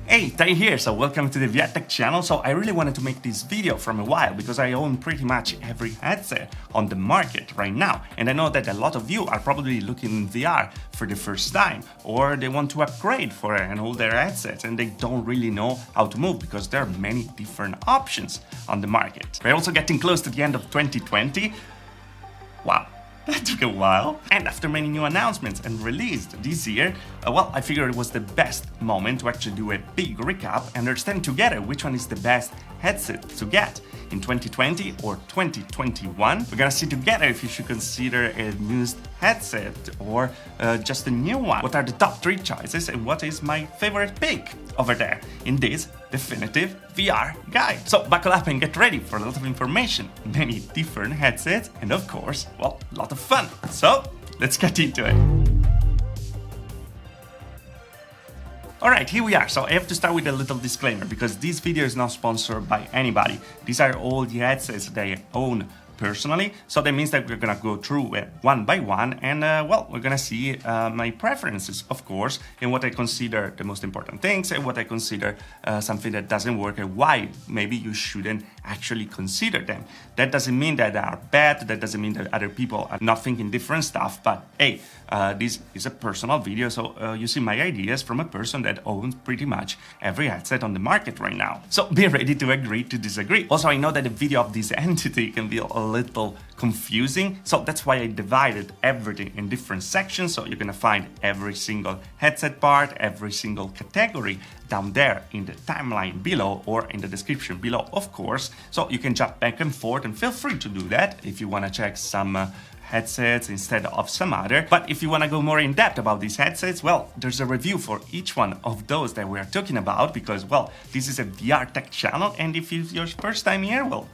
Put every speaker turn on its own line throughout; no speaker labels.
Hey, Tai here, so welcome to the VR Tech channel. So I really wanted to make this video from a while because I own pretty much every headset on the market right now. And I know that a lot of you are probably looking in VR for the first time, or they want to upgrade for an older headset and they don't really know how to move because there are many different options on the market. We're also getting close to the end of 2020. Wow. That took a while. And after many new announcements and released this year, well, I figured it was the best moment to actually do a big recap and understand together which one is the best headset to get in 2020 or 2021. We're gonna see together if you should consider a used headset or just a new one. What are the top 3 choices and what is my favorite pick over there in this definitive VR guide. So buckle up and get ready for a lot of information, many different headsets, and of course, well, a lot of fun. So let's get into it. Alright, here we are. So I have to start with a little disclaimer because this video is not sponsored by anybody. These are all the headsets that I own personally, so that means that we're gonna go through it one by one and well, we're gonna see my preferences, of course, and what I consider the most important things and what I consider something that doesn't work and why maybe you shouldn't actually consider them. That doesn't mean that they are bad, that doesn't mean that other people are not thinking different stuff, but hey, this is a personal video, so you see my ideas from a person that owns pretty much every headset on the market right now. So be ready to agree to disagree. Also, I know that the video of this entity can be a little confusing, so that's why I divided everything in different sections, so you're gonna find every single headset part, every single category down there in the timeline below or in the description below, of course, so you can jump back and forth and feel free to do that if you want to check some headsets instead of some other. But if you want to go more in depth about these headsets, well, there's a review for each one of those that we are talking about because, well, this is a VR Tech channel, and if it's your first time here, well,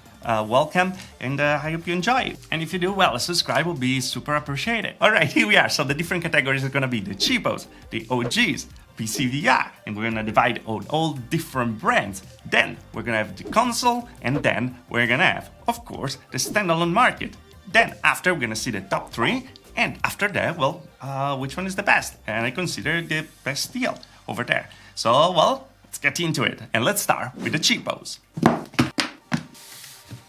welcome, and I hope you enjoy it. And if you do, well, a subscribe will be super appreciated. Alright, here we are. So the different categories are gonna be the CHEAPOS, the O.G.s, PSVR, and we're gonna divide on all different brands. Then we're gonna have the console, and then we're gonna have, of course, the standalone market. Then after, we're gonna see the top 3, and after that, well, which one is the best? And I consider the best deal over there. So, well, let's get into it, and let's start with the CHEAPOS.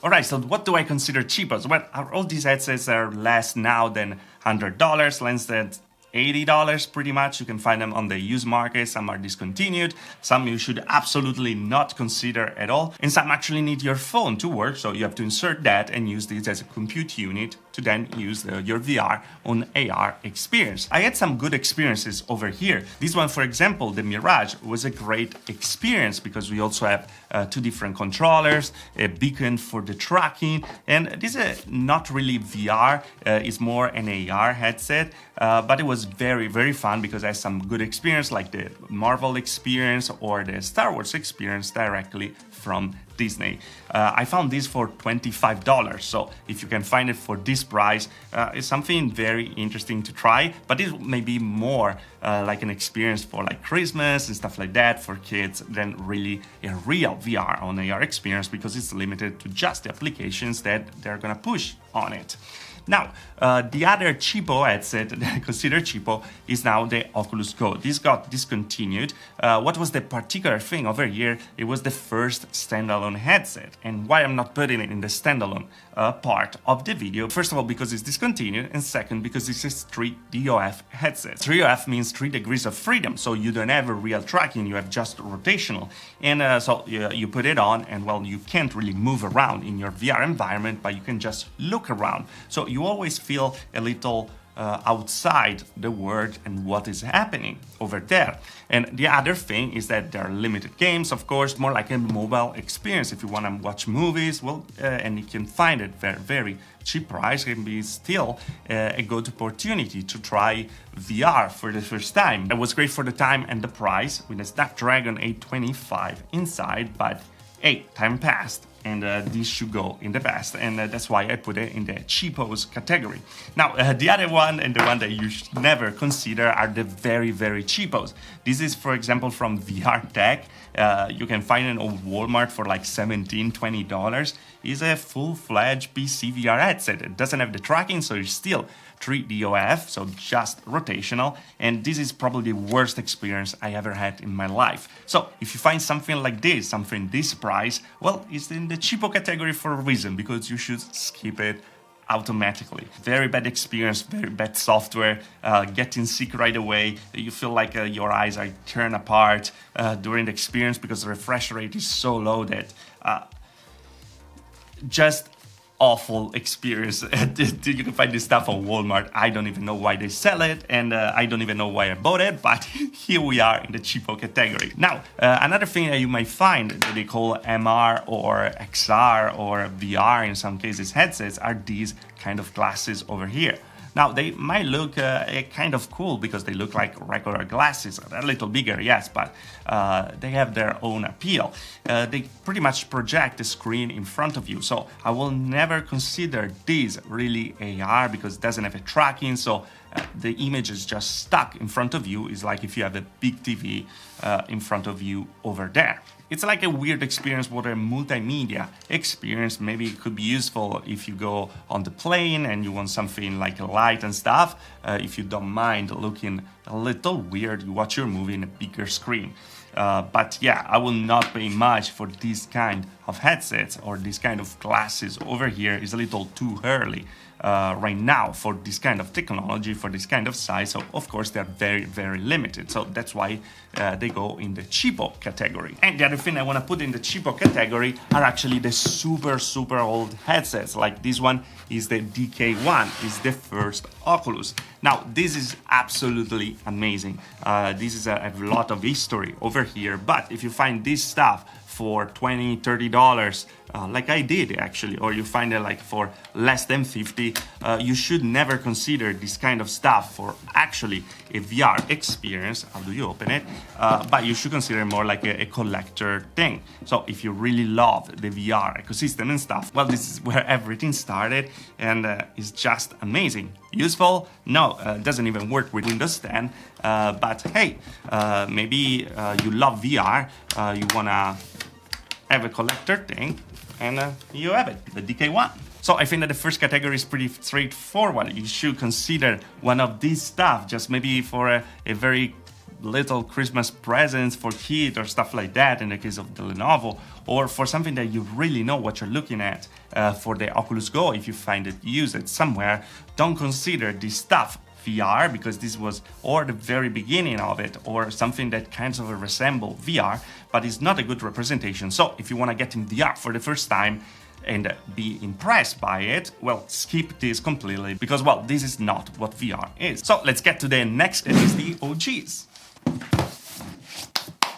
Alright, so what do I consider cheapos? Well, all these headsets are less now than $100, less than $80 pretty much. You can find them on the used market, some are discontinued, some you should absolutely not consider at all, and some actually need your phone to work, so you have to insert that and use this as a compute unit to then use your VR on AR experience. I had some good experiences over here. This one, for example, the Mirage, was a great experience because we also have 2 different controllers, a beacon for the tracking, and this is not really VR, it's more an AR headset, but it was very, very fun because I had some good experience like the Marvel experience or the Star Wars experience directly from Disney. I found this for $25, so if you can find it for this price, it's something very interesting to try, but it may be more like an experience for like Christmas and stuff like that for kids than really a real VR on AR experience because it's limited to just the applications that they're gonna push on it. Now, the other cheapo headset that I consider cheapo is now the Oculus Go. This got discontinued. What was the particular thing over here? It was the first standalone headset. And why I'm not putting it in the standalone part of the video? First of all, because it's discontinued, and second, because this is 3DOF headset. 3DOF means 3 degrees of freedom, so you don't have a real tracking, you have just rotational. And so you put it on, and well, you can't really move around in your VR environment, but you can just look around. So you always feel a little outside the world and what is happening over there. And the other thing is that there are limited games, of course, more like a mobile experience. If you want to watch movies, well, and you can find it very, very cheap price, can be still a good opportunity to try VR for the first time. It was great for the time and the price with a Snapdragon 825 inside, but hey, time passed, and this should go in the past, and that's why I put it in the cheapos category. Now, the other one, and the one that you should never consider, are the very, very cheapos. This is, for example, from VR Tech. You can find it on Walmart for like $17, $20. It's a full-fledged PSVR headset. It doesn't have the tracking, so it's still 3DOF, so just rotational, and this is probably the worst experience I ever had in my life. So if you find something like this, something this price, well, it's in the cheapo category for a reason, because you should skip it automatically. Very bad experience, very bad software, getting sick right away. You feel like your eyes are turned apart during the experience because the refresh rate is so low that just awful experience. You can find this stuff on Walmart. I don't even know why they sell it, and I don't even know why I bought it, but here we are in the cheapo category. Now, another thing that you might find that they call MR or XR or VR in some cases headsets are these kind of glasses over here. Now, they might look kind of cool because they look like regular glasses. They're a little bigger, yes, but they have their own appeal. They pretty much project the screen in front of you. So I will never consider this really AR because it doesn't have a tracking. So the image is just stuck in front of you. It's like if you have a big TV in front of you over there. It's like a weird experience, what a multimedia experience. Maybe it could be useful if you go on the plane and you want something like a light and stuff. If you don't mind looking a little weird, you watch your movie in a bigger screen. But yeah, I will not pay much for this kind of headsets or this kind of glasses over here. It's a little too early right now for this kind of technology, for this kind of size. So of course they're very, very limited. So that's why they go in the cheapo category. And the other thing I want to put in the cheapo category are actually the super, super old headsets. Like this one is the DK1, is the first Oculus. Now, this is absolutely amazing. This is a lot of history over here, but if you find this stuff for $20, $30, like I did actually, or you find it like for less than 50, you should never consider this kind of stuff for actually a VR experience. How do you open it? But you should consider more like a collector thing. So if you really love the VR ecosystem and stuff, well, this is where everything started, and it's just amazing. Useful? No, it doesn't even work with Windows 10, but hey, maybe you love VR, you wanna have a collector thing, and you have it, the DK1. So I think that the first category is pretty straightforward. You should consider one of these stuff, just maybe for a very little Christmas presents for kids or stuff like that in the case of the Lenovo, or for something that you really know what you're looking at for the Oculus Go. If you find it, use it somewhere. Don't consider this stuff VR, because this was or the very beginning of it or something that kind of resemble VR, but it's not a good representation. So if you want to get in VR for the first time and be impressed by it, well, skip this completely, because, well, this is not what VR is. So let's get to the next, that is the O.G.s.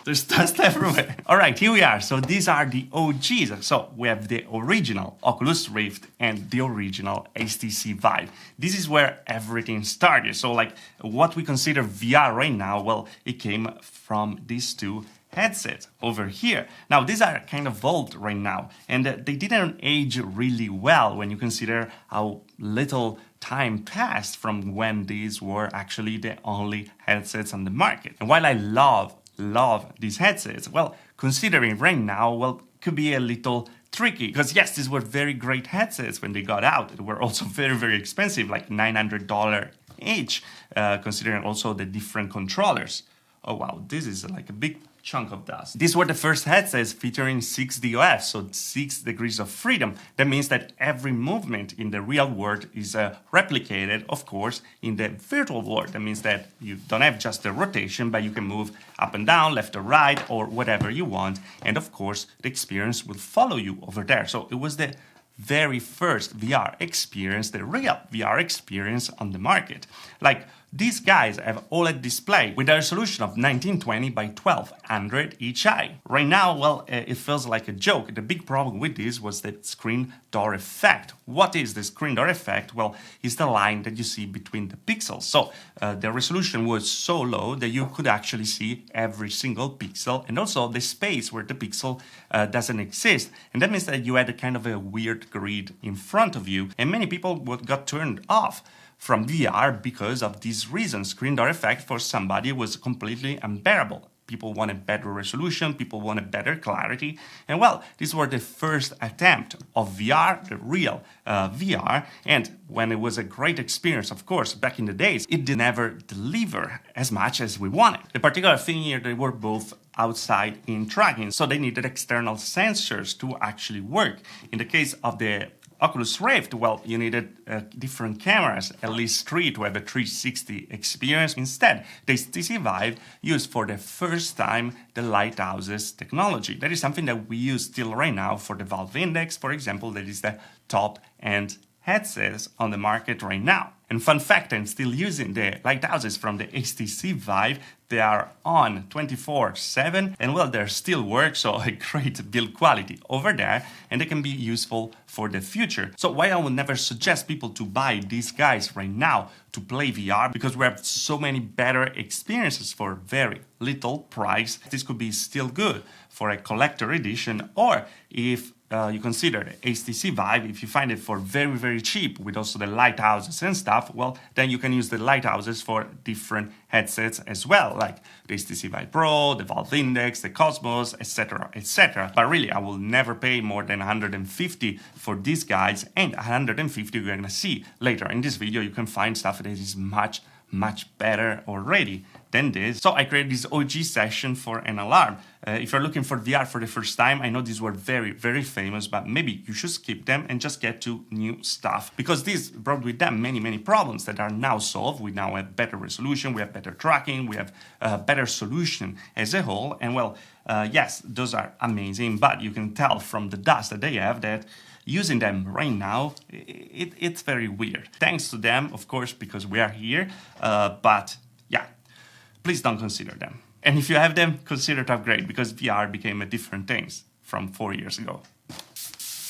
There's dust everywhere. All right, here we are. So these are the O.G.s. So we have the original Oculus Rift and the original HTC Vive. This is where everything started. So like what we consider VR right now, well, it came from these two headsets over here. Now, these are kind of old right now, and they didn't age really well when you consider how little time passed from when these were actually the only headsets on the market. And while I love these headsets, well, considering right now, well, could be a little tricky, because yes, these were very great headsets when they got out. They were also very, very expensive, like $900 each, considering also the different controllers. Oh wow, this is like a big chunk of dust. These were the first headsets featuring 6DOF, so 6 degrees of freedom. That means that every movement in the real world is replicated, of course, in the virtual world. That means that you don't have just a rotation, but you can move up and down, left or right, or whatever you want. And of course, the experience will follow you over there. So it was the very first VR experience, the real VR experience on the market. Like These guys have OLED display with a resolution of 1920 by 1200 each eye. Right now, well, it feels like a joke. The big problem with this was the screen door effect. What is the screen door effect? Well, it's the line that you see between the pixels. So the resolution was so low that you could actually see every single pixel, and also the space where the pixel doesn't exist. And that means that you had a kind of a weird grid in front of you, and many people got turned off from VR because of this reason. Screen door effect for somebody was completely unbearable. People wanted better resolution, people wanted better clarity, and well, these were the first attempt of VR, the real VR, and when it was a great experience, of course, back in the days, it did never deliver as much as we wanted. The particular thing here, they were both outside in tracking, so they needed external sensors to actually work. In the case of the Oculus Rift, well, you needed different cameras, at least 3 to have a 360 experience. Instead, the HTC VIVE used for the first time the Lighthouses technology. That is something that we use still right now for the Valve Index, for example, that is the top-end headsets on the market right now. And fun fact, I'm still using the Lighthouses from the HTC VIVE. They are on 24/7, and well, they still work, so a great build quality over there, and they can be useful for the future. So why I would never suggest people to buy these guys right now to play VR, because we have so many better experiences for very little price. This could be still good for a collector edition, or if you consider the HTC VIVE, if you find it for very, very cheap with also the Lighthouses and stuff, well, then you can use the Lighthouses for different headsets as well, like the HTC VIVE Pro, the Valve Index, the Cosmos, etc., etc. But really, I will never pay more than 150 for these guys, and 150 you're gonna see later in this video. You can find stuff that is much better already than this. So I created this O.G.s session for an alarm. If you're looking for VR for the first time, I know these were very, very famous, but maybe you should skip them and just get to new stuff, because these brought with them many problems that are now solved. We now have better resolution, we have better tracking, we have better solution as a whole, and well, yes, those are amazing, but you can tell from the dust that they have that using them right now, it's very weird. Thanks to them, of course, because we are here, but yeah, please don't consider them. And if you have them, consider to upgrade, because VR became a different thing from 4 years ago.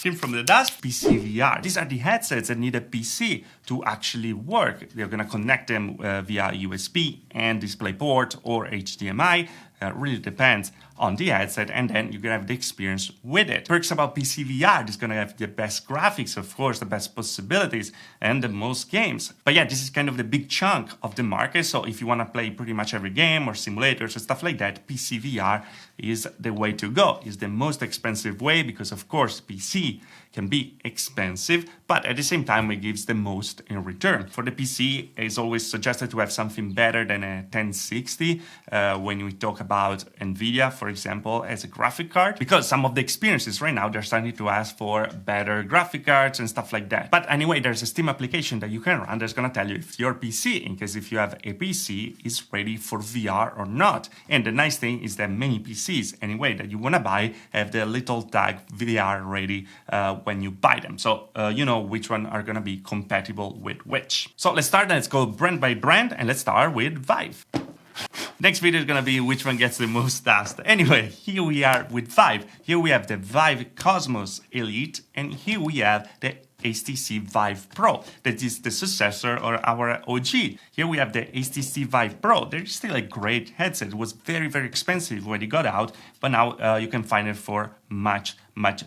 Came from the dust, PSVR. These are the headsets that need a PC to actually work. They're gonna connect them via USB and DisplayPort or HDMI. Really depends on the headset, and then you're gonna have the experience with it. Perks about PSVR, it's gonna have the best graphics, of course, the best possibilities, and the most games. But yeah, this is kind of the big chunk of the market, so if you wanna play pretty much every game or simulators and stuff like that, PSVR is the way to go. It's the most expensive way, because of course PC can be expensive, but at the same time it gives the most in return. For the PC, it's always suggested to have something better than a 1060 when we talk about NVIDIA, for example, as a graphic card, because some of the experiences right now, they're starting to ask for better graphic cards and stuff like that. But anyway, there's a Steam application that you can run that's gonna tell you if your PC, in case if you have a PC, is ready for VR or not. And the nice thing is that many PCs, anyway, that you wanna buy have the little tag VR ready when you buy them. So you know which one are gonna be compatible with which. So let's start, and let's go brand by brand, and let's start with VIVE. Next video is gonna be which one gets the most dust. Anyway, here we are with VIVE. Here we have the VIVE Cosmos Elite, and here we have the HTC VIVE Pro. That is the successor or our OG. Here we have the HTC VIVE Pro. There's still a great headset. It was very, very expensive when it got out, but now you can find it for much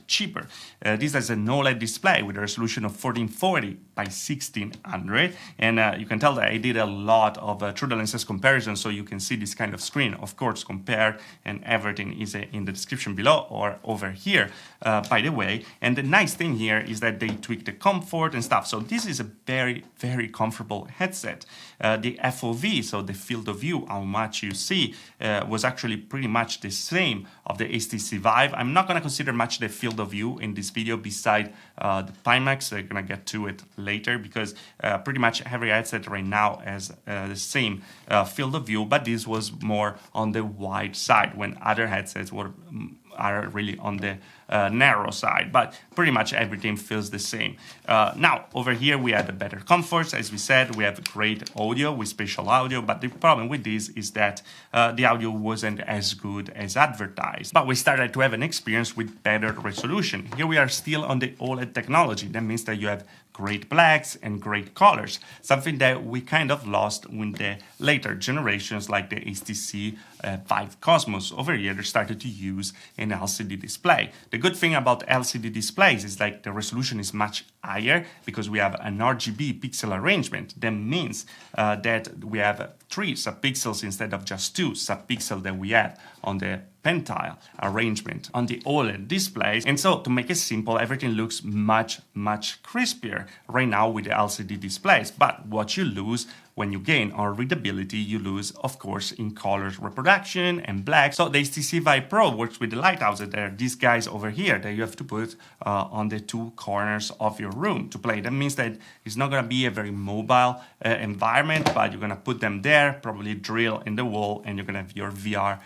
cheaper. This has an OLED display with a resolution of 1440 by 1600, and you can tell that I did a lot of through the lenses comparison, so you can see this kind of screen, of course, compared, and everything is in the description below or over here, by the way. And the nice thing here is that they tweak the comfort and stuff, so this is a very, very comfortable headset. The FOV, so the field of view, how much you see, was actually pretty much the same of the HTC VIVE. I'm not going to consider much the field of view in this video beside the PIMAX. I'm going to get to it later, because pretty much every headset right now has the same field of view, but this was more on the wide side, when other headsets were are really on the narrow side, but pretty much everything feels the same. Now, over here we have the better comforts. As we said, we have great audio with spatial audio, but the problem with this is that the audio wasn't as good as advertised. But we started to have an experience with better resolution. Here we are still on the OLED technology. That means that you have great blacks and great colors, something that we kind of lost with the later generations like the HTC VIVE Cosmos. Over here they started to use an LCD display. The good thing about LCD displays is like the resolution is much higher because we have an RGB pixel arrangement. That means that we have 3 subpixels instead of just 2 subpixels that we have on the pentile arrangement on the OLED displays. And so to make it simple, everything looks much crispier right now with the LCD displays. But what you lose when you gain on readability, you lose, of course, in colors reproduction and black. So the HTC VIVE Pro works with the lighthouses. There are these guys over here that you have to put on the 2 corners of your room to play. That means that it's not going to be a very mobile environment, but you're going to put them there, probably drill in the wall, and you're going to have your VR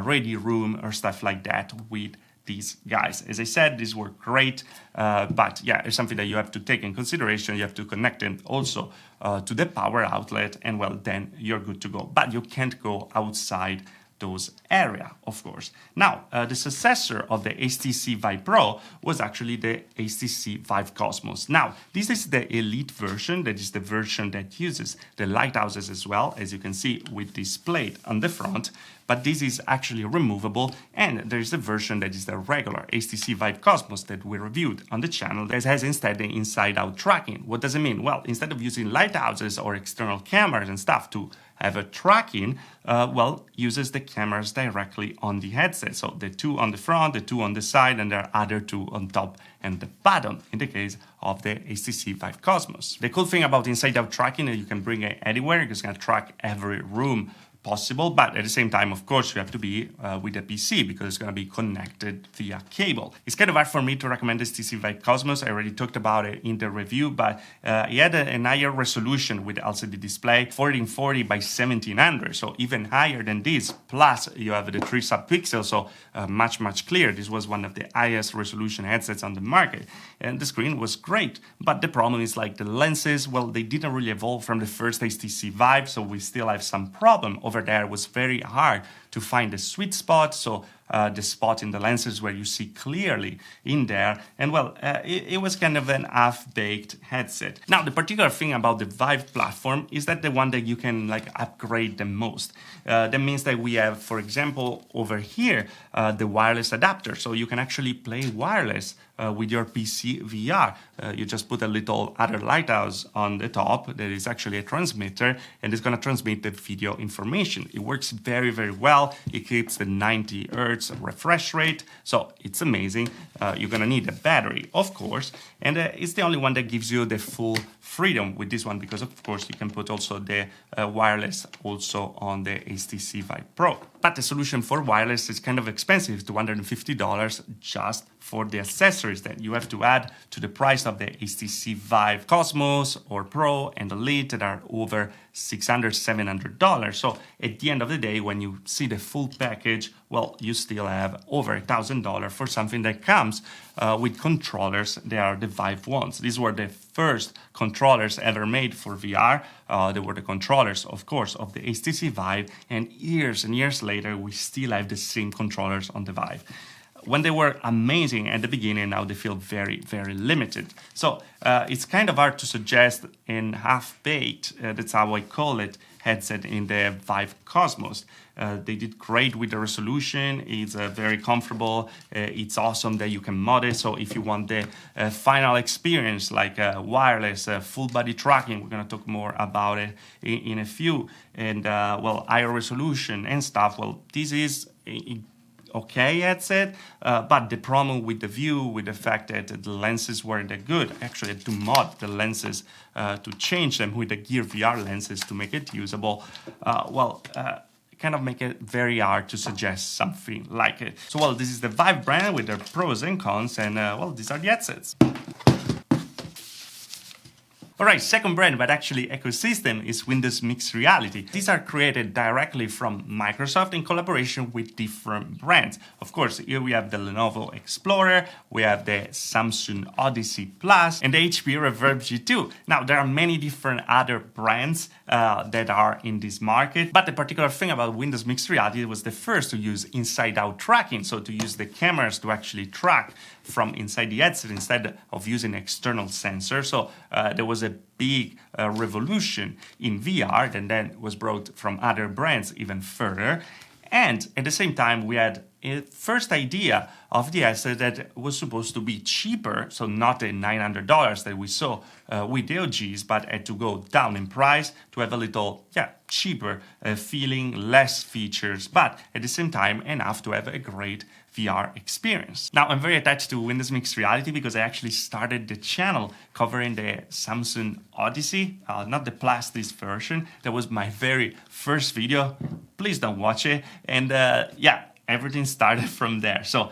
ready room or stuff like that with these guys. As I said, these were great, but yeah, it's something that you have to take in consideration. You have to connect them also to the power outlet, and well, then you're good to go. But you can't go outside those area, of course. Now, the successor of the HTC VIVE Pro was actually the HTC VIVE Cosmos. Now, this is the elite version. That is the version that uses the lighthouses as well, as you can see with this plate on the front. But this is actually removable, and there is a version that is the regular HTC VIVE Cosmos that we reviewed on the channel that has instead the inside-out tracking. What does it mean? Well, instead of using lighthouses or external cameras and stuff to have a tracking, well, uses the cameras directly on the headset. So the 2 on the front, the 2 on the side, and there are other 2 on top and the bottom in the case of the HTC VIVE Cosmos. The cool thing about inside-out tracking is you can bring it anywhere. It's going to track every room possible, but at the same time, of course, you have to be with a PC because it's going to be connected via cable. It's kind of hard for me to recommend this HTC VIVE Cosmos. I already talked about it in the review, but it had a higher resolution with the LCD display, 1440 by 1700, so even higher than this. Plus, you have the 3 subpixels, so much clearer. This was one of the highest resolution headsets on the market, and the screen was great. But the problem is like the lenses, well, they didn't really evolve from the first HTC VIVE, so we still have some problem. Over there it was very hard to find the sweet spot, so the spot in the lenses where you see clearly in there, and well, it was kind of an half-baked headset. Now, the particular thing about the VIVE platform is that the one that you can like upgrade the most. That means that we have, for example, over here, the wireless adapter, so you can actually play wireless with your PC VR. You just put a little other lighthouse on the top that is actually a transmitter, and it's going to transmit the video information. It works very well. It keeps the 90 Hertz refresh rate, so it's amazing. You're going to need a battery, of course, and it's the only one that gives you the full freedom with this one, because of course you can put also the wireless also on the HTC VIVE Pro. But the solution for wireless is kind of expensive, $250 just for the accessories that you have to add to the price of the HTC VIVE Cosmos or Pro and Elite that are over $600, $700. So at the end of the day, when you see the full package, well, you still have over $1,000 for something that comes with controllers. They are the VIVE ones. These were the first controllers ever made for VR. They were the controllers, of course, of the HTC VIVE, and years later, we still have the same controllers on the VIVE. When they were amazing at the beginning, now they feel very limited. So it's kind of hard to suggest in half-baked, that's how I call it, headset in the VIVE Cosmos. They did great with the resolution. It's very comfortable. It's awesome that you can mod it. So if you want the final experience, like wireless, full body tracking, we're going to talk more about it in a few. And well, higher resolution and stuff. Well, this is okay headset, but the problem with the view, with the fact that the lenses weren't that good, actually to mod the lenses to change them with the Gear VR lenses to make it usable, kind of make it very hard to suggest something like it. So well, this is the VIVE brand with their pros and cons, and well, these are the headsets. Alright, second brand, but actually ecosystem, is Windows Mixed Reality. These are created directly from Microsoft in collaboration with different brands. Of course, here we have the Lenovo Explorer, we have the Samsung Odyssey Plus, and the HP Reverb G2. Now, there are many different other brands that are in this market, but the particular thing about Windows Mixed Reality was the first to use inside-out tracking, so to use the cameras to actually track from inside the headset instead of using external sensors. So there was a big revolution in VR that then was brought from other brands even further. And at the same time, we had a first idea of the headset that was supposed to be cheaper, so not the $900 that we saw with the O.G.s, but had to go down in price to have a little, cheaper feeling, less features, but at the same time enough to have a great VR experience. Now, I'm very attached to Windows Mixed Reality because I actually started the channel covering the Samsung Odyssey, not the Plus, this version. That was my very first video. Please don't watch it. And everything started from there. So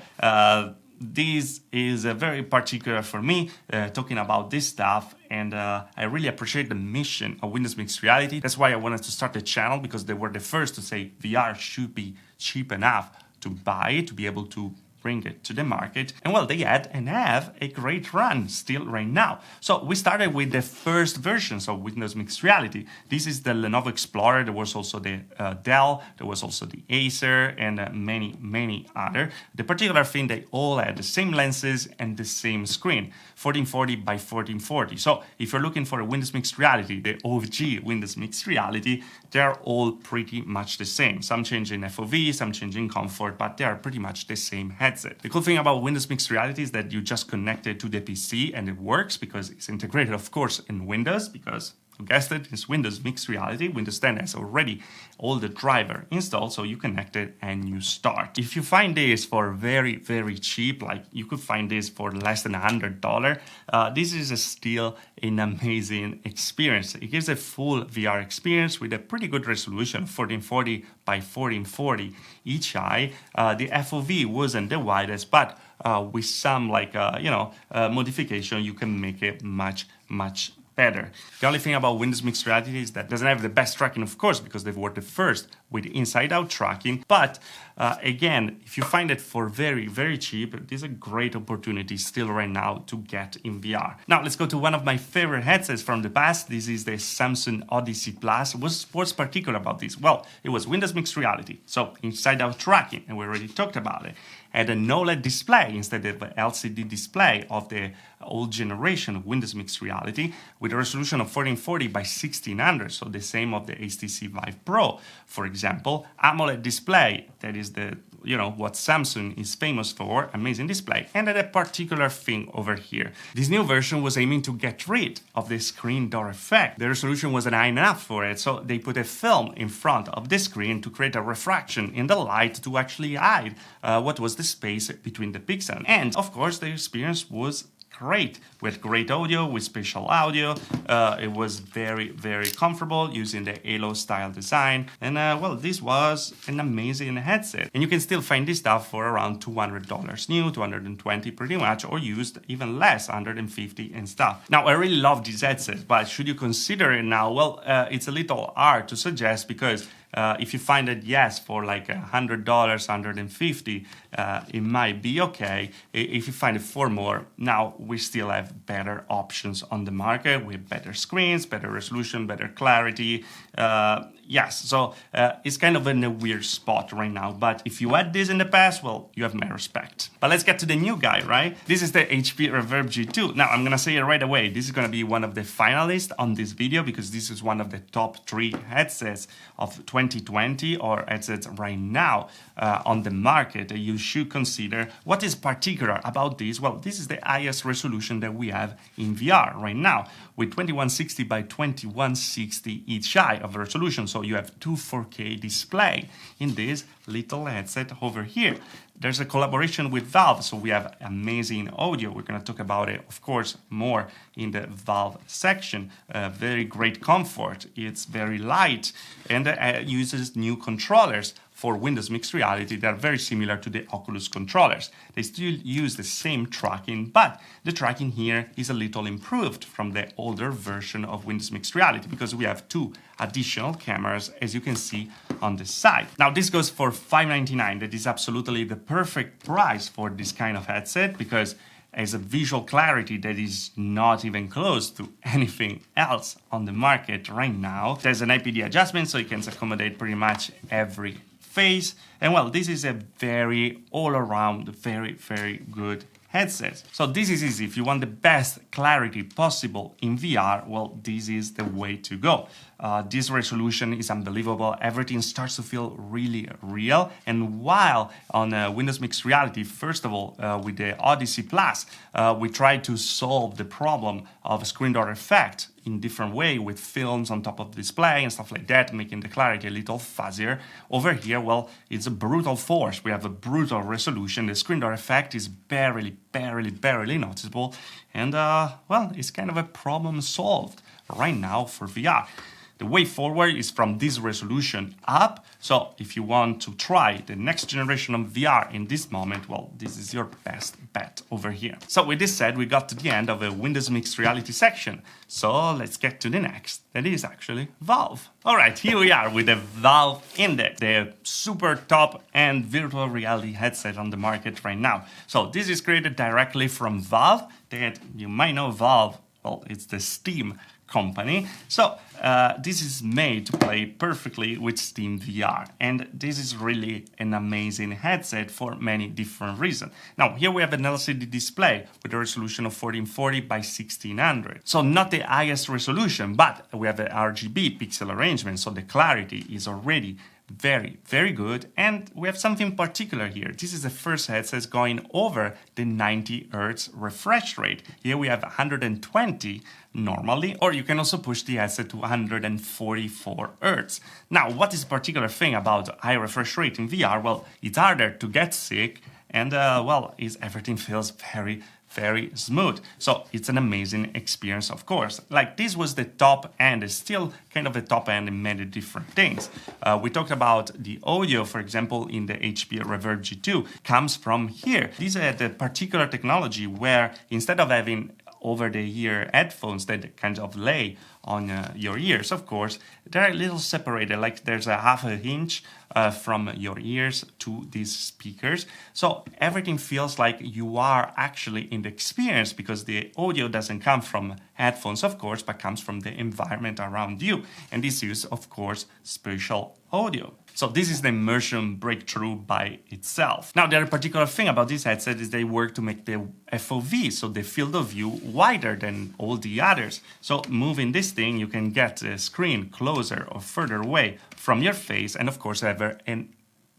this is very particular for me, talking about this stuff, and I really appreciate the mission of Windows Mixed Reality. That's why I wanted to start the channel, because they were the first to say VR should be cheap enough to buy, to be able to bring it to the market. And well, they had and have a great run still right now. So we started with the first versions of Windows Mixed Reality. This is the Lenovo Explorer. There was also the Dell, there was also the Acer, and many other. The particular thing, they all had the same lenses and the same screen, 1440 by 1440. So if you're looking for a Windows Mixed Reality, the OG Windows Mixed Reality, they're all pretty much the same. Some change in FOV, some change in comfort, but they are pretty much the same headset. The cool thing about Windows Mixed Reality is that you just connect it to the PC and it works because it's integrated, of course, in Windows, because you guessed it, it's Windows Mixed Reality. Windows 10 has already all the driver installed, so you connect it and you start. If you find this for very cheap, like you could find this for less than $100, this is still an amazing experience. It gives a full VR experience with a pretty good resolution, 1440 by 1440 each eye. The FOV wasn't the widest, but with some modification, you can make it much better. The only thing about Windows Mixed Reality is that it doesn't have the best tracking, of course, because they were the first with inside-out tracking. But again, if you find it for very cheap, there's a great opportunity still right now to get in VR. Now, let's go to one of my favorite headsets from the past. This is the Samsung Odyssey Plus. What's particular about this? Well, it was Windows Mixed Reality, so inside-out tracking, and we already talked about it. Had an OLED display instead of an LCD display of the old generation of Windows Mixed Reality, with a resolution of 1440 by 1600, so the same of the HTC Vive Pro, for example. AMOLED display, that is what Samsung is famous for, amazing display, and a particular thing over here. This new version was aiming to get rid of the screen door effect. The resolution wasn't high enough for it, so they put a film in front of the screen to create a refraction in the light to actually hide what was the space between the pixels. And of course, the experience was great, with great audio, with spatial audio. It was very comfortable using the Halo style design. And well, this was an amazing headset. And you can still find this stuff for around $200 new, $220 pretty much, or used even less, $150 and stuff. Now, I really love this headset, but should you consider it now? Well, it's a little hard to suggest, because if you find it, yes, for like $100, $150, it might be okay. If you find it for more, now we still have better options on the market with better screens, better resolution, better clarity. Yes, so it's kind of in a weird spot right now. But if you had this in the past, well, you have my respect. But let's get to the new guy, right? This is the HP Reverb G2. Now, I'm gonna say it right away. This is gonna be one of the finalists on this video, because this is one of the top 3 headsets of 2020, or headsets right now on the market that you should consider. What is particular about this? Well, this is the highest resolution that we have in VR right now, with 2160 by 2160 each eye of resolution. So you have 2 4K display in this little headset over here. There's a collaboration with Valve, so we have amazing audio. We're going to talk about it, of course, more in the Valve section. Very great comfort. It's very light, and uses new controllers for Windows Mixed Reality, they're very similar to the Oculus controllers. They still use the same tracking, but the tracking here is a little improved from the older version of Windows Mixed Reality because we have 2 additional cameras, as you can see on the side. Now this goes for $599. That is absolutely the perfect price for this kind of headset because has a visual clarity that is not even close to anything else on the market right now. There's an IPD adjustment, so you can accommodate pretty much every face. And well, this is a very all-around, very good headset. So this is easy. If you want the best clarity possible in VR, well, this is the way to go. This resolution is unbelievable. Everything starts to feel really real. And while on Windows Mixed Reality, first of all, with the Odyssey Plus, we tried to solve the problem of screen door effect in different way with films on top of the display and stuff like that, making the clarity a little fuzzier. Over here, well, it's a brutal force. We have a brutal resolution. The screen door effect is barely noticeable. And, well, it's kind of a problem solved right now for VR. The way forward is from this resolution up. So if you want to try the next generation of VR in this moment, well, this is your best bet over here. So with this said, we got to the end of a Windows Mixed Reality section. So let's get to the next. That is actually Valve. All right, here we are with the Valve Index, the super top-end virtual reality headset on the market right now. So this is created directly from Valve. That you might know Valve, well, it's the Steam company. So this is made to play perfectly with Steam VR, and this is really an amazing headset for many different reasons. Now here we have an LCD display with a resolution of 1440 by 1600, so not the highest resolution, but we have an RGB pixel arrangement, so the clarity is already very good. And we have something particular here. This is the first headset going over the 90 Hz refresh rate. Here we have 120 normally, or you can also push the headset to 144 Hz. Now, what is the particular thing about high refresh rate in VR? Well, it's harder to get sick, and well, everything feels very smooth. So it's an amazing experience, of course. Like this was the top end, it's still kind of the top end in many different things. We talked about the audio, for example, in the HP Reverb G2 comes from here. This is the particular technology where instead of having over-the-ear headphones that kind of lay on your ears, of course, they're a little separated, like there's a half an inch from your ears to these speakers. So everything feels like you are actually in the experience because the audio doesn't come from headphones, of course, but comes from the environment around you. And this is, of course, spatial audio. So this is the immersion breakthrough by itself. Now, the other particular thing about this headset is they work to make the FOV, so the field of view, wider than all the others. So moving this thing, you can get the screen closer or further away from your face, and of course have a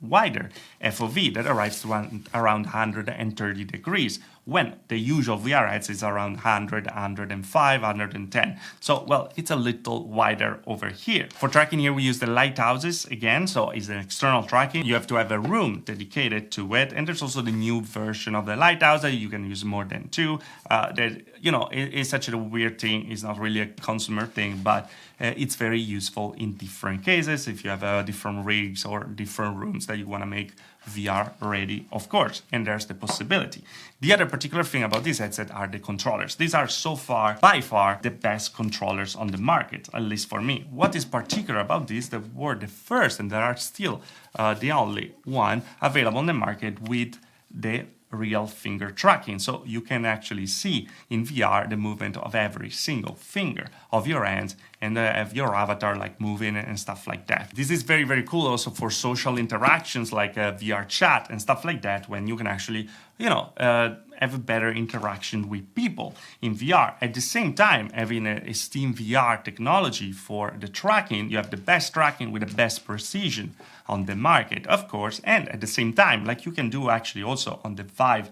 wider FOV that arrives to around 130 degrees, when the usual VR headset is around 100, 105, 110. So, well, it's a little wider over here. For tracking here, we use the lighthouses again, so it's an external tracking. You have to have a room dedicated to it, and there's also the new version of the lighthouse that you can use more than 2. That, you know, it's such a weird thing. It's not really a consumer thing, but it's very useful in different cases if you have different rigs or different rooms that you want to make VR ready, of course, and there's the possibility. The other particular thing about this headset are the controllers. These are so far, by far, the best controllers on the market, at least for me. What is particular about this, they were the first, and there are still the only one available on the market with the real finger tracking, so you can actually see in VR the movement of every single finger of your hand and have your avatar like moving and stuff like that. This is very cool also for social interactions like VR chat and stuff like that, when you can actually, you know, have a better interaction with people in VR. At the same time, having a Steam VR technology for the tracking, you have the best tracking with the best precision on the market, of course, and at the same time, like you can do actually also on the VIVE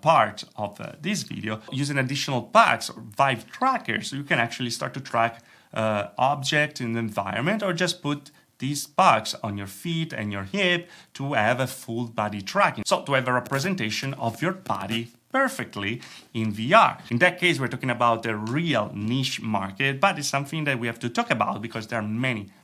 part of this video, using additional packs or VIVE trackers, so you can actually start to track objects in the environment, or just put these pucks on your feet and your hip to have a full body tracking. So to have a representation of your body perfectly in VR. In that case, we're talking about a real niche market, but it's something that we have to talk about because there are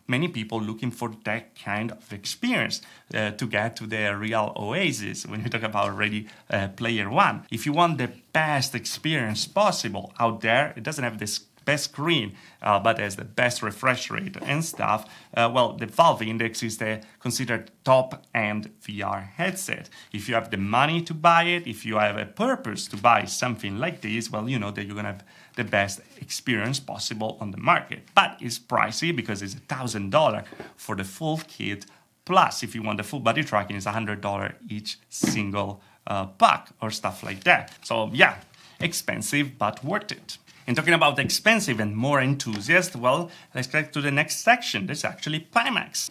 many people looking for that kind of experience to get to the real Oasis when we talk about Ready Player One. If you want the best experience possible out there, it doesn't have this best screen, but has the best refresh rate and stuff, well, the Valve Index is the considered top-end VR headset. If you have the money to buy it, if you have a purpose to buy something like this, well, you know that you're gonna have the best experience possible on the market. But it's pricey because it's $1,000 for the full kit. Plus, if you want the full body tracking, it's $100 each single pack or stuff like that. So yeah, expensive but worth it. And talking about expensive and more enthusiast, well, let's get to the next section. That's actually PIMAX.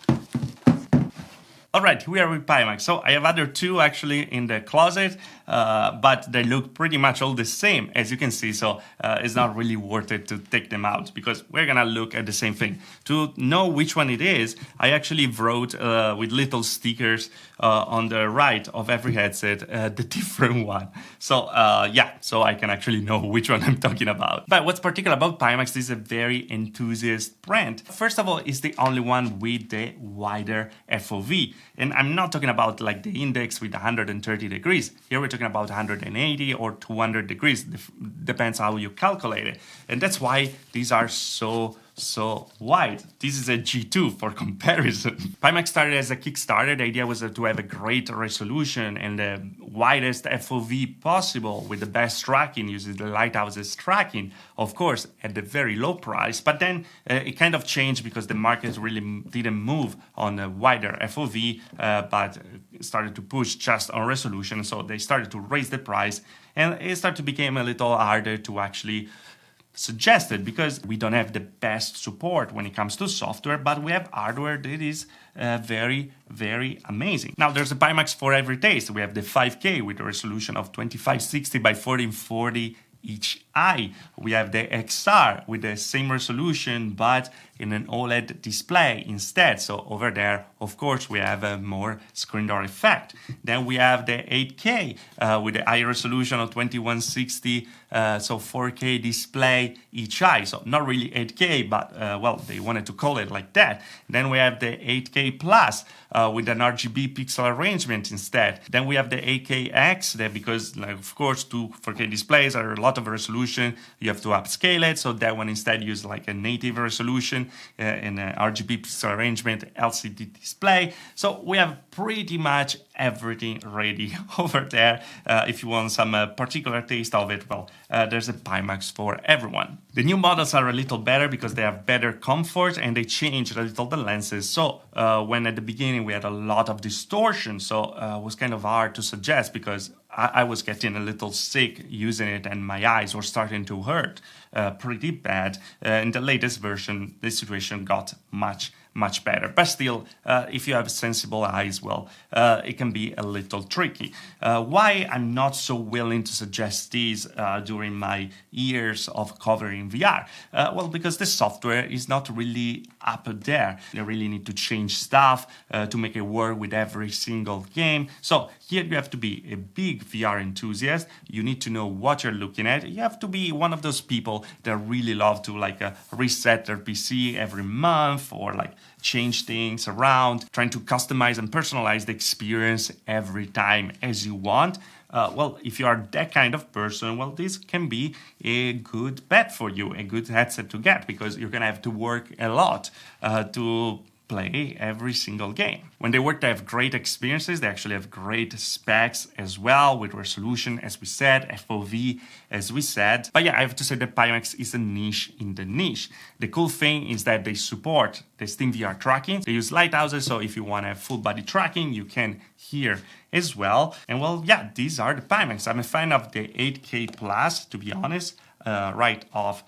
Alright, here we are with PIMAX. So I have other two actually in the closet, but they look pretty much all the same, as you can see. So it's not really worth it to take them out because we're gonna look at the same thing. To know which one it is, I actually wrote with little stickers on the right of every headset the different one. So yeah, so I can actually know which one I'm talking about. But what's particular about PIMAX, this is a very enthusiast brand. First of all, it's the only one with the wider FOV. And I'm not talking about like the index with 130 degrees. Here we're talking about 180 or 200 degrees. Depends how you calculate it. And that's why these are so wide. This is a G2 for comparison. PIMAX started as a Kickstarter. The idea was to have a great resolution and the widest FOV possible with the best tracking, using the lighthouses tracking, of course, at the very low price. But then it kind of changed because the market really didn't move on a wider FOV, but started to push just on resolution. So they started to raise the price and it started to become a little harder to actually suggested because we don't have the best support when it comes to software, but we have hardware that is very amazing. Now there's a PIMAX for every taste. We have the 5K with a resolution of 2560 by 1440 each eye. We have the XR with the same resolution but in an OLED display instead. So over there, of course, we have a more screen door effect. Then we have the 8K with the high resolution of 2160, so 4K display each eye. So not really 8K, but well, they wanted to call it like that. Then we have the 8K Plus with an RGB pixel arrangement instead. Then we have the 8KX there because, like, of course, 2 4K displays are a lot of resolution. You have to upscale it. So that one instead use like a native resolution in an RGB pixel arrangement, LCD display. So we have pretty much everything ready over there. If you want some particular taste of it, well, there's a PIMAX for everyone. The new models are a little better because they have better comfort and they changed a little the lenses. So when at the beginning we had a lot of distortion, so it was kind of hard to suggest because I was getting a little sick using it and my eyes were starting to hurt pretty bad. In the latest version, the situation got much better. But still, if you have sensible eyes, well, it can be a little tricky. Why I'm not so willing to suggest these during my years of covering VR? Well, because the software is not really up there. You really need to change stuff to make it work with every single game. So here you have to be a big VR enthusiast. You need to know what you're looking at. You have to be one of those people that really love to like reset their PC every month or like change things around, trying to customize and personalize the experience every time as you want. Well, if you are that kind of person, well, this can be a good bet for you, a good headset to get, because you're gonna have to work a lot to play every single game. When they work, they have great experiences. They actually have great specs as well, with resolution, as we said, FOV, as we said. But yeah, I have to say that PIMAX is a niche in the niche. The cool thing is that they support the Steam VR tracking. They use lighthouses, so if you want to have full body tracking, you can here as well. And well, yeah, these are the PIMAX. I'm a fan of the 8K Plus, to be honest. Right off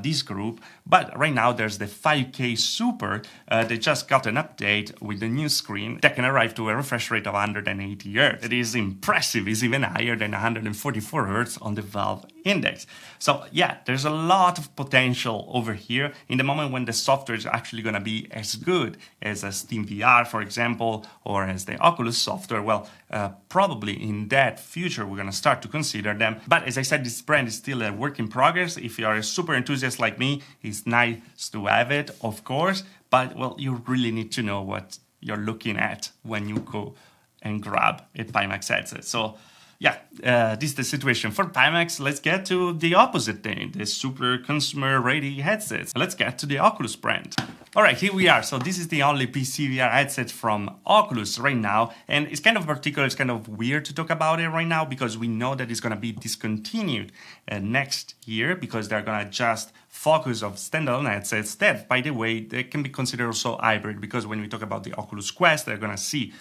this group. But right now there's the 5K Super. They just got an update with the new screen that can arrive to a refresh rate of 180 Hz. It is impressive. It's even higher than 144 Hz on the Valve Index. So yeah, there's a lot of potential over here in the moment when the software is actually going to be as good as a Steam VR, for example, or as the Oculus software. Well, probably in that future we're going to start to consider them. But as I said, this brand is still a work in progress. If you are a super enthusiast like me, it's nice to have it, of course, but well, you really need to know what you're looking at when you go and grab a PIMAX headset. So yeah, this is the situation for PIMAX. Let's get to the opposite thing, the super consumer-ready headsets. Let's get to the Oculus brand. All right, here we are. So this is the only PSVR headset from Oculus right now. And it's kind of particular, it's kind of weird to talk about it right now because we know that it's going to be discontinued next year because they're going to just focus on standalone headsets that, by the way, they can be considered also hybrid because when we talk about the Oculus Quest, they're going to see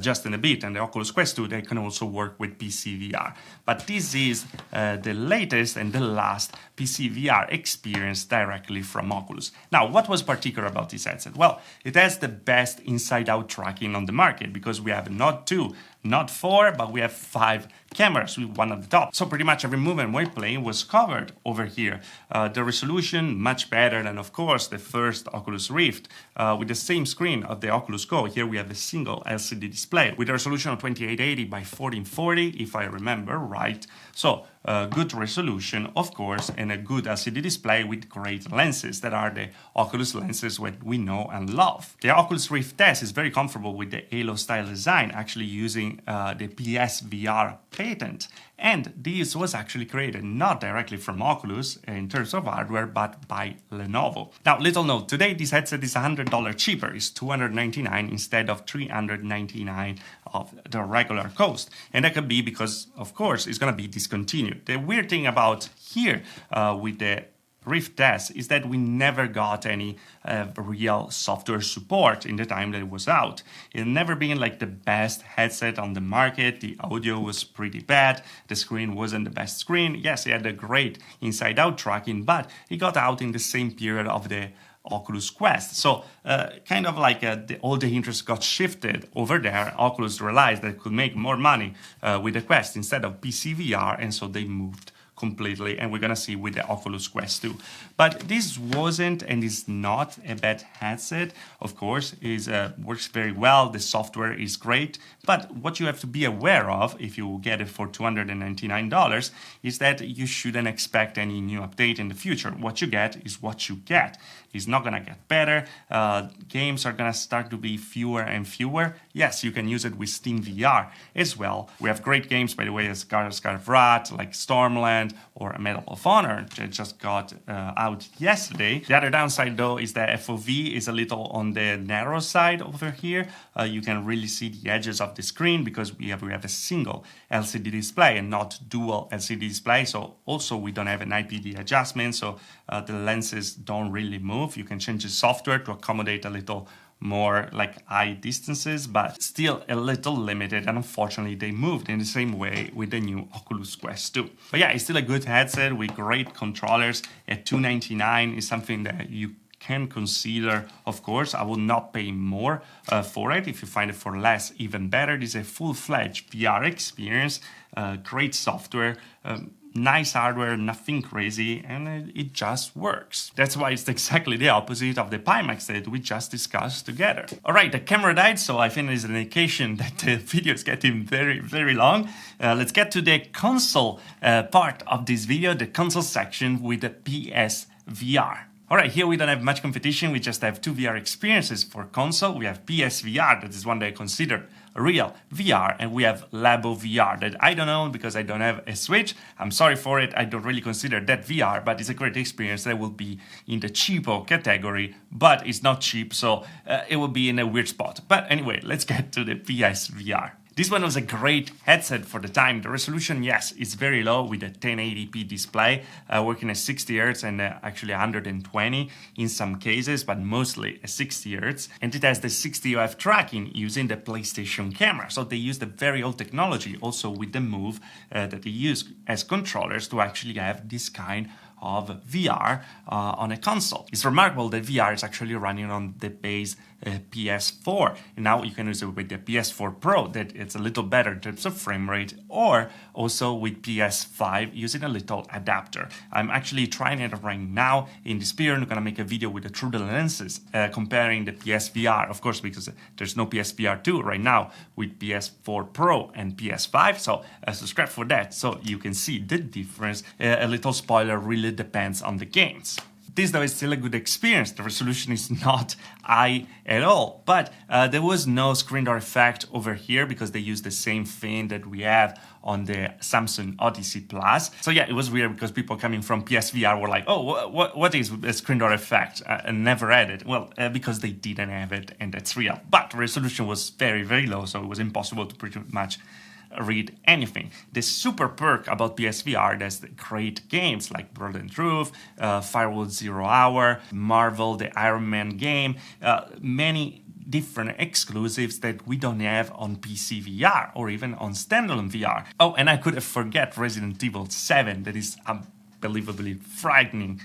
just in a bit, and the Oculus Quest 2, they can also work with PSVR. But this is the latest and the last PSVR experience directly from Oculus. Now, what was particular about this headset? Well, it has the best inside-out tracking on the market because we have not 2, not 4, but we have 5 cameras with one at the top. So pretty much every movement we're playing was covered over here. The resolution much better than, of course, the first Oculus Rift with the same screen of the Oculus Go. Here we have a single LCD display with a resolution of 2880 by 1440, if I remember right. So good resolution, of course, and a good LCD display with great lenses that are the Oculus lenses that we know and love. The Oculus Rift S is very comfortable with the Halo style design, actually using the PSVR patent. And this was actually created not directly from Oculus in terms of hardware, but by Lenovo. Now, little note, today this headset is $100 cheaper. It's $299 instead of $399 of the regular cost. And that could be because, of course, it's going to be discontinued. The weird thing about here with the Rift S is that we never got any real software support in the time that it was out. It never been like the best headset on the market. The audio was pretty bad. The screen wasn't the best screen. Yes, it had a great inside-out tracking, but it got out in the same period of the Oculus Quest. So kind of like all the interest got shifted over there. Oculus realized that it could make more money with the Quest instead of PSVR, and so they moved completely, and we're gonna see with the Oculus Quest 2. But this wasn't and is not a bad headset. Of course, it works very well. The software is great, but what you have to be aware of if you get it for $299 is that you shouldn't expect any new update in the future. What you get is what you get. It's not gonna get better. Games are gonna start to be fewer and fewer. Yes, you can use it with Steam VR as well. We have great games, by the way, as Scarlet Rat, like Stormland, or a Medal of Honor that just got out yesterday. The other downside, though, is that FOV is a little on the narrow side over here. You can really see the edges of the screen because we have a single LCD display and not dual LCD display. So also we don't have an IPD adjustment, so the lenses don't really move. You can change the software to accommodate a little more like eye distances, but still a little limited, and unfortunately they moved in the same way with the new Oculus Quest 2. But yeah, it's still a good headset with great controllers. At $299 is something that you can consider. Of course, I will not pay more for it. If you find it for less, even better. This is a full-fledged VR experience, great software, nice hardware, nothing crazy, and it just works. That's why it's exactly the opposite of the PIMAX that we just discussed together. All right, the camera died, so I think it's an indication that the video is getting very, very long. Let's get to the console part of this video, the console section with the PSVR. All right, here we don't have much competition. We just have 2 VR experiences for console. We have PSVR, that is one that I consider real VR, and we have Labo VR that I don't own because I don't have a Switch. I'm sorry for it. I don't really consider that VR, but it's a great experience that will be in the cheapo category, but it's not cheap, so it will be in a weird spot. But anyway, let's get to the PSVR. This one was a great headset for the time. The resolution, yes, is very low with a 1080p display, working at 60 Hz and actually 120 in some cases, but mostly at 60 Hz. And it has the 60 OF tracking using the PlayStation camera. So they use the very old technology also with the Move that they use as controllers to actually have this kind of VR on a console. It's remarkable that VR is actually running on the base PS4, and now you can use it with the PS4 Pro, that it's a little better in terms of frame rate, or also with PS5 using a little adapter. I'm actually trying it right now. In this period, I'm gonna make a video with the through the lenses comparing the PSVR, of course, because there's no PSVR 2 right now with PS4 Pro and PS5, so subscribe for that so you can see the difference. A little spoiler, really depends on the games. This though is still a good experience. The resolution is not high at all, but there was no screen door effect over here because they use the same thing that we have on the Samsung Odyssey Plus. So yeah, it was weird because people coming from PSVR were like, oh, what is a screen door effect? And never had it. Well, because they didn't have it, and that's real. But the resolution was very, very low, so it was impossible to pretty much read anything. The super perk about PSVR, there's great games like World and Truth, Firewall Zero Hour, Marvel, the Iron Man game, many different exclusives that we don't have on PC VR or even on standalone VR. Oh, and I could forget Resident Evil 7, that is unbelievably frightening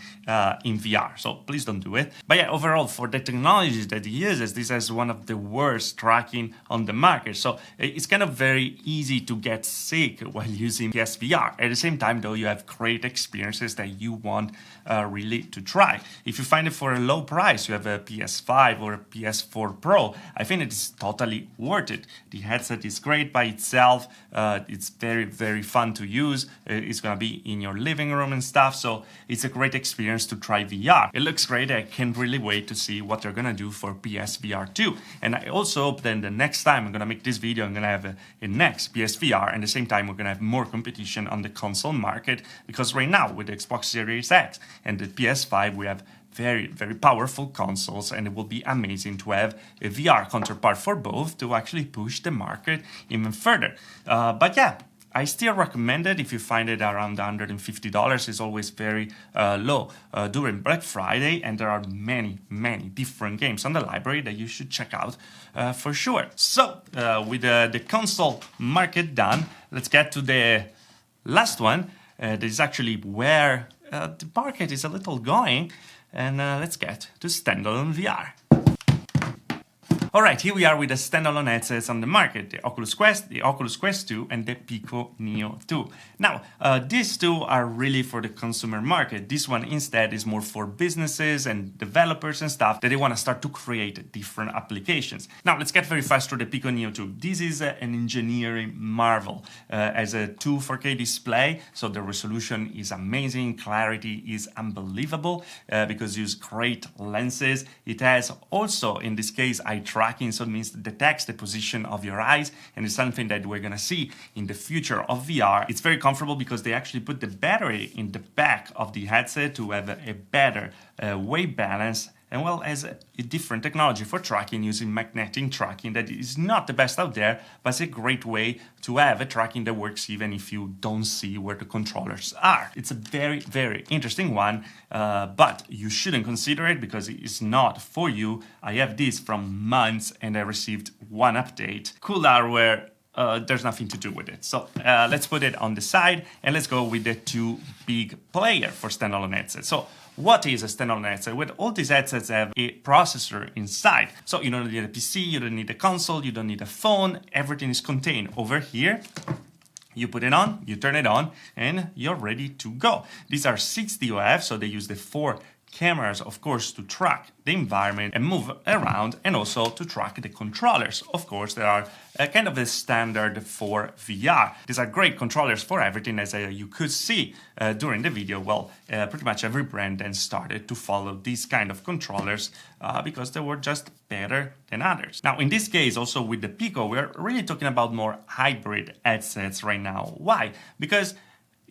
in VR, so please don't do it. But yeah, overall, for the technology that it uses, this is one of the worst tracking on the market, so it's kind of very easy to get sick while using PSVR. At the same time though, you have great experiences that you want really to try. If you find it for a low price, you have a PS5 or a PS4 Pro, I think it's totally worth it. The headset is great by itself, it's very, very fun to use, it's gonna be in your living room and stuff, so it's a great experience to try VR. It looks great. I can't really wait to see what they're gonna do for PSVR 2. And I also hope then the next time I'm gonna make this video, I'm gonna have a next PSVR, and at the same time we're gonna have more competition on the console market, because right now with the Xbox Series X and the PS5 we have very, very powerful consoles, and it will be amazing to have a VR counterpart for both to actually push the market even further. But yeah, I still recommend it if you find it around $150. It's always very low during Black Friday, and there are many, many different games on the library that you should check out for sure. So with the console market done, let's get to the last one. This is actually where the market is a little going, and let's get to standalone VR. Alright, here we are with the standalone headsets on the market, the Oculus Quest, the Oculus Quest 2, and the Pico Neo 2. Now, these two are really for the consumer market. This one instead is more for businesses and developers and stuff that they want to start to create different applications. Now, let's get very fast through the Pico Neo 2. This is an engineering marvel. As a 2 4K display, so the resolution is amazing, clarity is unbelievable, because it uses great lenses. It has also, in this case, eye tracking, so it means it detects the position of your eyes, and it's something that we're gonna see in the future of VR. It's very comfortable because they actually put the battery in the back of the headset to have a better weight balance, and well, as a different technology for tracking using magnetic tracking that is not the best out there, but it's a great way to have a tracking that works even if you don't see where the controllers are. It's a very, very interesting one, but you shouldn't consider it because it's not for you. I have this from months and I received one update. Cool hardware, there's nothing to do with it. So let's put it on the side and let's go with the two big players for standalone headsets. So what is a standalone headset? Well, all these headsets have a processor inside. So you don't need a PC, you don't need a console, you don't need a phone, everything is contained over here. You put it on, you turn it on, and you're ready to go. These are 6 DOF, so they use the 4 cameras, of course, to track the environment and move around, and also to track the controllers. Of course, there are kind of a standard for VR. These are great controllers for everything, as you could see during the video. Well, pretty much every brand then started to follow these kind of controllers because they were just better than others. Now, in this case, also with the Pico, we're really talking about more hybrid headsets right now. Why? Because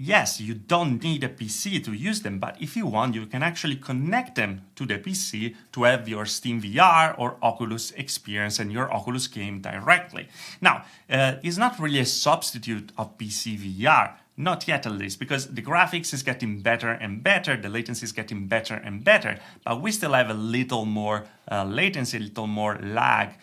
yes, you don't need a PC to use them, but if you want, you can actually connect them to the PC to have your Steam VR or Oculus experience and your Oculus game directly. Now, it's not really a substitute of PC VR Not yet at least, because the graphics is getting better and better, the latency is getting better and better, but we still have a little more latency, a little more lag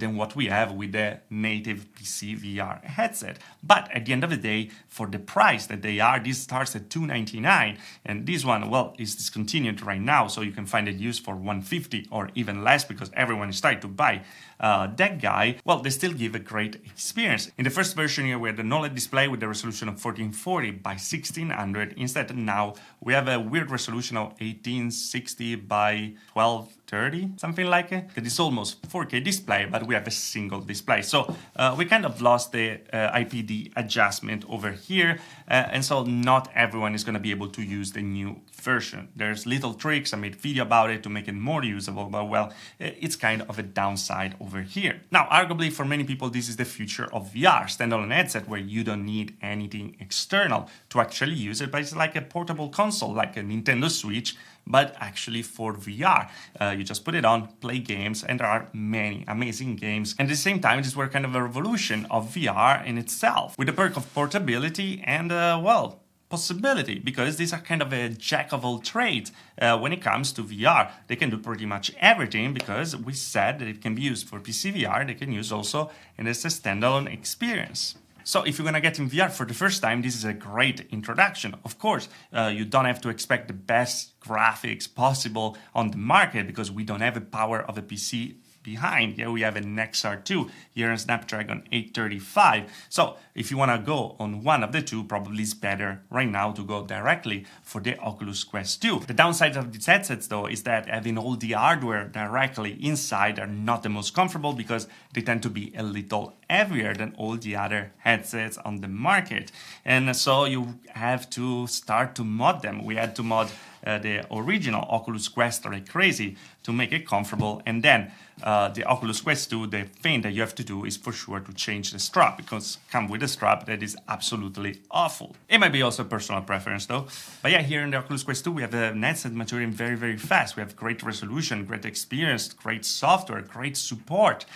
than what we have with the native PC VR headset. But at the end of the day, for the price that they are, this starts at $299, and this one, well, is discontinued right now, so you can find it used for $150 or even less because everyone is trying to buy that guy. Well, they still give a great experience. In the first version here, we had an OLED display with the resolution of 1440 by 1600. Instead, now we have a weird resolution of 1860 by 1230, something like it. It is almost 4K display, but we have a single display. So we kind of lost the IPD adjustment over here, and so not everyone is going to be able to use the new version. There's little tricks, I made a video about it to make it more usable, but well, it's kind of a downside over here. Now, arguably for many people, this is the future of VR, standalone headset where you don't need anything external to actually use it, but it's like a portable console, like a Nintendo Switch, but actually for VR. You just put it on, play games, and there are many amazing games. And at the same time, this were kind of a revolution of VR in itself, with the perk of portability and, well, possibility, because these are kind of a jack of all trades when it comes to VR. They can do pretty much everything because we said that it can be used for PC VR, they can use also and it's a standalone experience. So if you're gonna get in VR for the first time, this is a great introduction. Of course, you don't have to expect the best graphics possible on the market because we don't have the power of a PC behind. Here we have an XR2, here a Snapdragon 835. So if you want to go on one of the two, probably it's better right now to go directly for the Oculus Quest 2. The downside of these headsets though is that having all the hardware directly inside are not the most comfortable because they tend to be a little heavier than all the other headsets on the market. And so you have to start to mod them. We had to mod the original Oculus Quest like crazy to make it comfortable, and then the Oculus Quest 2, the thing that you have to do is for sure to change the strap, because come with a strap that is absolutely awful. It might be also a personal preference though, but yeah, here in the Oculus Quest 2 we have the headset maturing very, very fast. We have great resolution, great experience, great software, great support,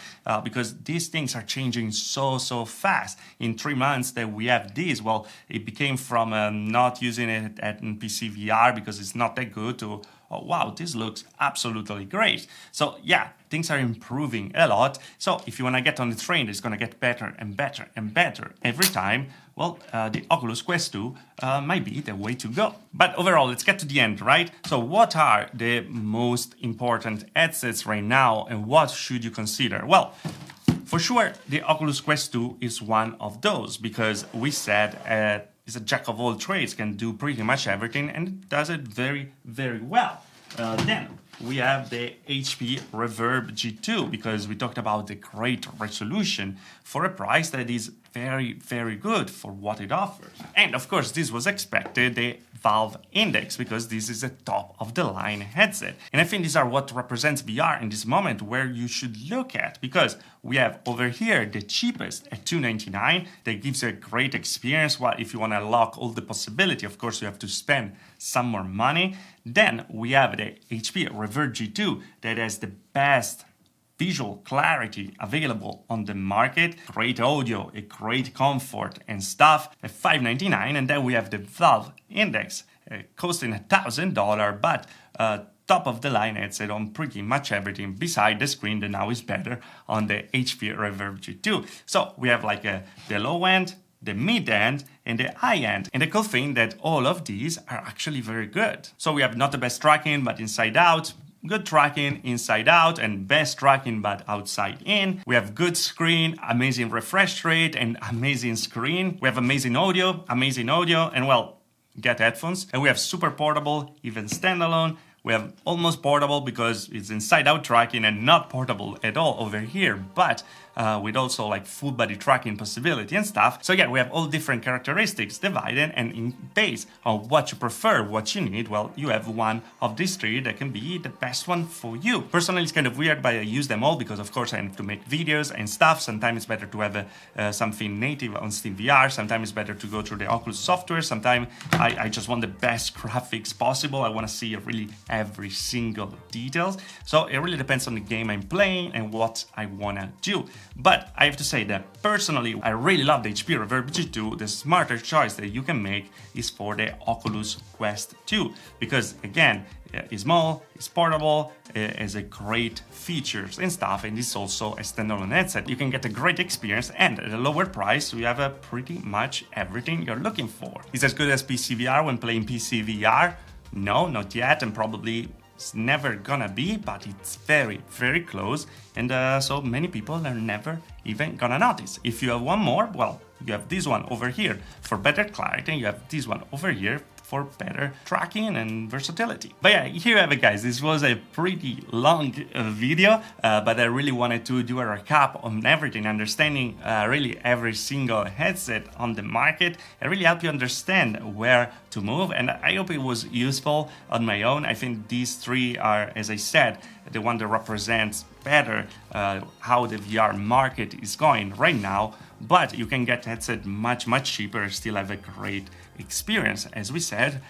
because these things are changing so fast. In 3 months that we have this, well, it became from not using it at PC VR because it's not that good to, oh wow, this looks absolutely great. So yeah, things are improving a lot. So if you want to get on the train, it's going to get better and better and better every time. Well, the Oculus Quest 2 might be the way to go. But overall, let's get to the end, right? So what are the most important headsets right now and what should you consider? Well, for sure, the Oculus Quest 2 is one of those because we said it's a jack of all trades, can do pretty much everything, and it does it very, very well. Then we have the HP Reverb G2 because we talked about the great resolution for a price that is very, very good for what it offers. And of course, this was expected, the Valve Index, because this is a top-of-the-line headset. And I think these are what represents VR in this moment where you should look at, because we have over here the cheapest at $299 that gives you a great experience. Well, if you want to unlock all the possibility, of course, you have to spend some more money. Then we have the HP Reverb G2 that has the best visual clarity available on the market, great audio, a great comfort and stuff at $599, and then we have the Valve Index costing $1,000, but top of the line headset on pretty much everything beside the screen that now is better on the HP Reverb G2. So we have like the low end, the mid end, and the high end. And the cool thing that all of these are actually very good. So we have not the best tracking, but inside out, good tracking inside out, and best tracking but outside in. We have good screen, amazing refresh rate, and amazing screen. We have amazing audio, and well, get headphones. And we have super portable, even standalone. We have almost portable because it's inside out tracking and not portable at all over here, but with also like full body tracking possibility and stuff. So yeah, we have all different characteristics divided, and in base on what you prefer, what you need, well, you have one of these three that can be the best one for you. Personally, it's kind of weird, but I use them all because of course I have to make videos and stuff. Sometimes it's better to have something native on Steam VR. Sometimes it's better to go through the Oculus software. Sometimes I just want the best graphics possible. I want to see really every single details. So it really depends on the game I'm playing and what I want to do. But I have to say that personally, I really love the HP Reverb G2. The smarter choice that you can make is for the Oculus Quest 2, because again, it's small, it's portable, it has a great features and stuff, and it's also a standalone headset. You can get a great experience, and at a lower price, you have pretty much everything you're looking for. Is it as good as PSVR when playing PSVR? No, not yet, and probably it's never gonna be, but it's very, very close, and so many people are never even gonna notice. If you have one more, well, you have this one over here for better clarity, and you have this one over here for better tracking and versatility. But yeah, here you have it, guys. This was a pretty long video, but I really wanted to do a recap on everything, understanding really every single headset on the market, and really help you understand where to move. And I hope it was useful on my own. I think these three are, as I said, the one that represents better how the VR market is going right now. But you can get headset much cheaper, still have a great experience, as we said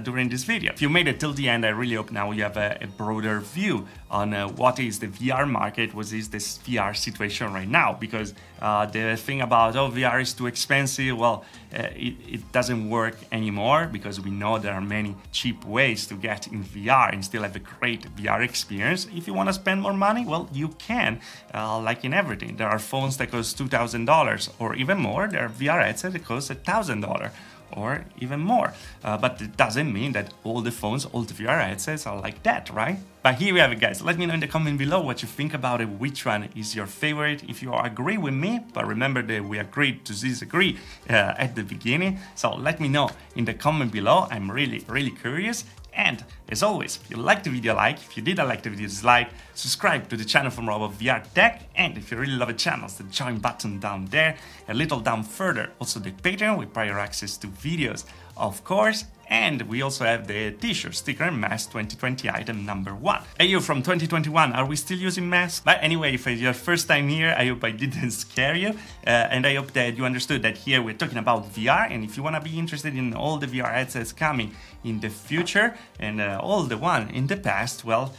during this video. If you made it till the end, I really hope now you have a broader view on what is the VR market, what is this VR situation right now, because the thing about, oh, VR is too expensive, well, it doesn't work anymore, because we know there are many cheap ways to get in VR and still have a great VR experience. If you want to spend more money, well, you can, like in everything. There are phones that cost $2,000 or even more. There are VR headsets that cost $1,000 or even more. But it doesn't mean that all the phones, all the VR headsets are like that, right? But here we have it, guys. Let me know in the comment below what you think about it, which one is your favorite, if you agree with me. But remember that we agreed to disagree at the beginning. So let me know in the comment below. I'm really curious. And as always, if you liked the video, like. If you didn't like the video, dislike. Subscribe to the channel from Robo VR Tech. And if you really love the channel, the join button down there. A little down further, also the Patreon with prior access to videos, of course. And we also have the t-shirt, sticker and mask 2020 item number 1. Hey, you from 2021, are we still using masks? But anyway, if it's your first time here, I hope I didn't scare you. And I hope that you understood that here we're talking about VR. And if you want to be interested in all the VR headsets coming in the future and all the one in the past, well,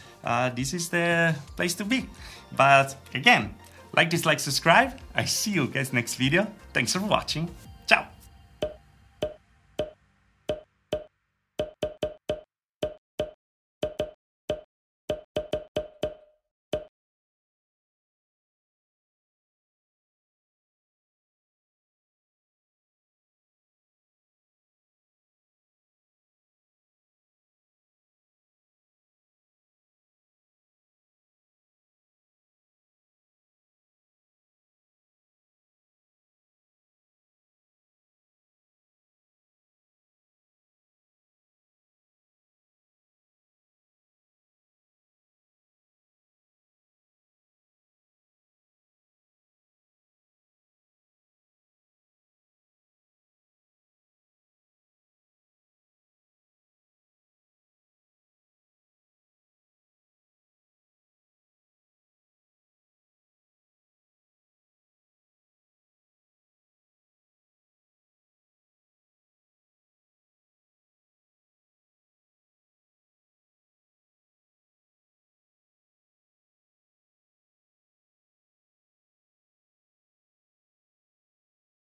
this is the place to be. But again, like, dislike, subscribe. I see you guys next video. Thanks for watching. Ciao.